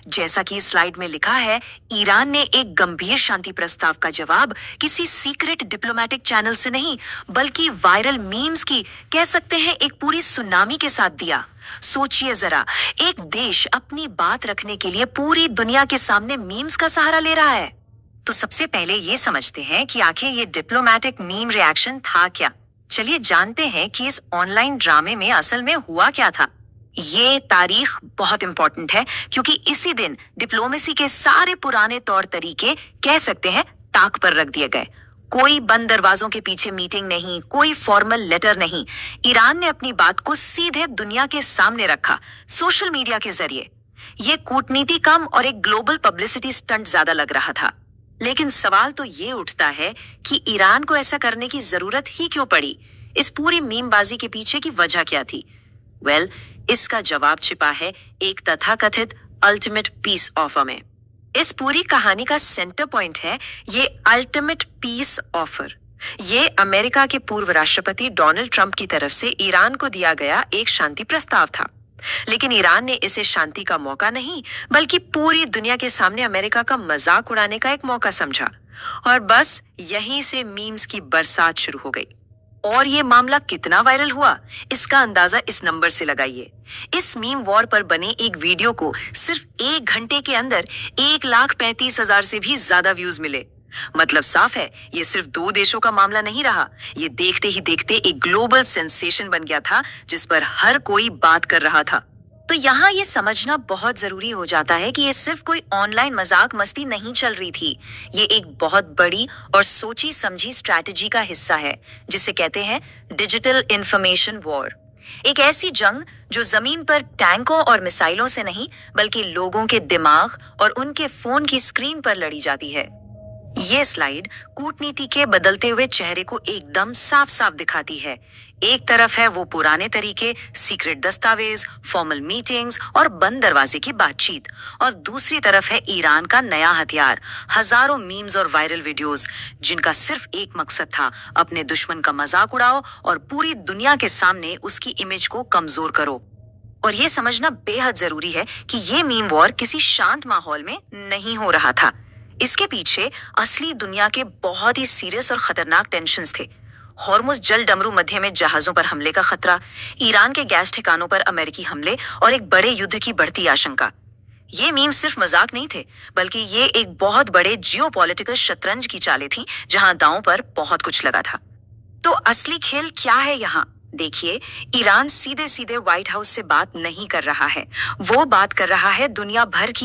जैसा कि इस स्लाइड में लिखा है, ईरान ने एक गंभीर शांति प्रस्ताव का जवाब किसी सीक्रेट डिप्लोमेटिक चैनल से नहीं, बल्कि वायरल मीम्स की, कह सकते हैं, एक पूरी सुनामी के साथ दिया। सोचिए जरा, एक देश अपनी बात रखने के लिए पूरी दुनिया के सामने मीम्स का सहारा ले रहा है। तो सबसे पहले ये समझते हैं कि आखिर ये डिप्लोमेटिक मीम रिएक्शन था क्या। चलिए जानते हैं कि इस ऑनलाइन ड्रामे में असल में हुआ क्या था। ये तारीख बहुत इंपॉर्टेंट है क्योंकि इसी दिन डिप्लोमेसी के सारे पुराने तौर तरीके, कह सकते हैं, ताक पर रख दिए गए। कोई बंद दरवाजों के पीछे मीटिंग नहीं, कोई फॉर्मल लेटर नहीं। ईरान ने अपनी बात को सीधे दुनिया के सामने रखा, सोशल मीडिया के जरिए। ये कूटनीति कम और एक ग्लोबल पब्लिसिटी स्टंट ज्यादा लग रहा था। लेकिन सवाल तो ये उठता है कि ईरान को ऐसा करने की जरूरत ही क्यों पड़ी? इस पूरी मीमबाजी के पीछे की वजह क्या थी? वेल, इसका जवाब छिपा है एक तथाकथित अल्टीमेट पीस ऑफर में। इस पूरी कहानी का सेंटर पॉइंट है ये अल्टीमेट पीस ऑफर। ये अमेरिका के पूर्व राष्ट्रपति डोनाल्ड ट्रंप की तरफ से ईरान को दिया गया एक शांति प्रस्ताव था। लेकिन ईरान ने इसे शांति का मौका नहीं, बल्कि पूरी दुनिया के सामने अमेरिका का मजाक उड़ाने का एक मौका समझा। और बस यहीं से मीम्स की बरसात शुरू हो गई। और ये मामला कितना वायरल हुआ, इसका अंदाजा इस नंबर से लगाइए। इस मीम वॉर पर बने एक वीडियो को सिर्फ 1 घंटे के अंदर 1,35,000 से भी ज्यादा व्यूज मिले। मतलब साफ है, ये सिर्फ 2 देशों का मामला नहीं रहा। ये देखते ही देखते एक ग्लोबल सेंसेशन बन गया था जिस पर हर कोई बात कर रहा था। तो यहाँ ये समझना बहुत जरूरी हो जाता है कि ये सिर्फ कोई ऑनलाइन मजाक मस्ती नहीं चल रही थी। ये एक बहुत बड़ी और सोची समझी स्ट्रैटेजी का हिस्सा है जिसे कहते हैं डिजिटल इंफॉर्मेशन वॉर। एक ऐसी जंग जो जमीन पर टैंकों और मिसाइलों से नहीं, बल्कि लोगों के दिमाग और उनके फोन की स्क्रीन पर लड़ी जाती है। ये स्लाइड कूटनीति के बदलते हुए चेहरे को एकदम साफ साफ दिखाती है। एक तरफ है वो पुराने तरीके, सीक्रेट दस्तावेज, फॉर्मल मीटिंग्स और बंद दरवाजे की बातचीत, और दूसरी तरफ है ईरान का नया हथियार, हजारों मीम्स और वायरल वीडियोस जिनका सिर्फ एक मकसद था, अपने दुश्मन का मजाक उड़ाओ और पूरी दुनिया के सामने उसकी इमेज को कमजोर करो। और ये समझना बेहद जरूरी है कि ये मीम वॉर किसी शांत माहौल में नहीं हो रहा था। इसके पीछे असली दुनिया के बहुत ही सीरियस और खतरनाक टेंशन्स थे। हॉर्मुज जल डमरू मध्य में जहाजों पर हमले का खतरा, ईरान के गैस ठिकानों पर अमेरिकी हमले और एक बड़े युद्ध की बढ़ती आशंका। ये मीम सिर्फ मजाक नहीं थे, बल्कि ये एक बहुत बड़े जियोपॉलिटिकल शतरंज की चालें थी जहां दांव पर बहुत कुछ लगा था। तो असली खेल क्या है यहाँ? देखिए, ईरान सीधे सीधे व्हाइट हाउस से बात नहीं कर रहा है, वो बात कर रहा है दुनिया भर की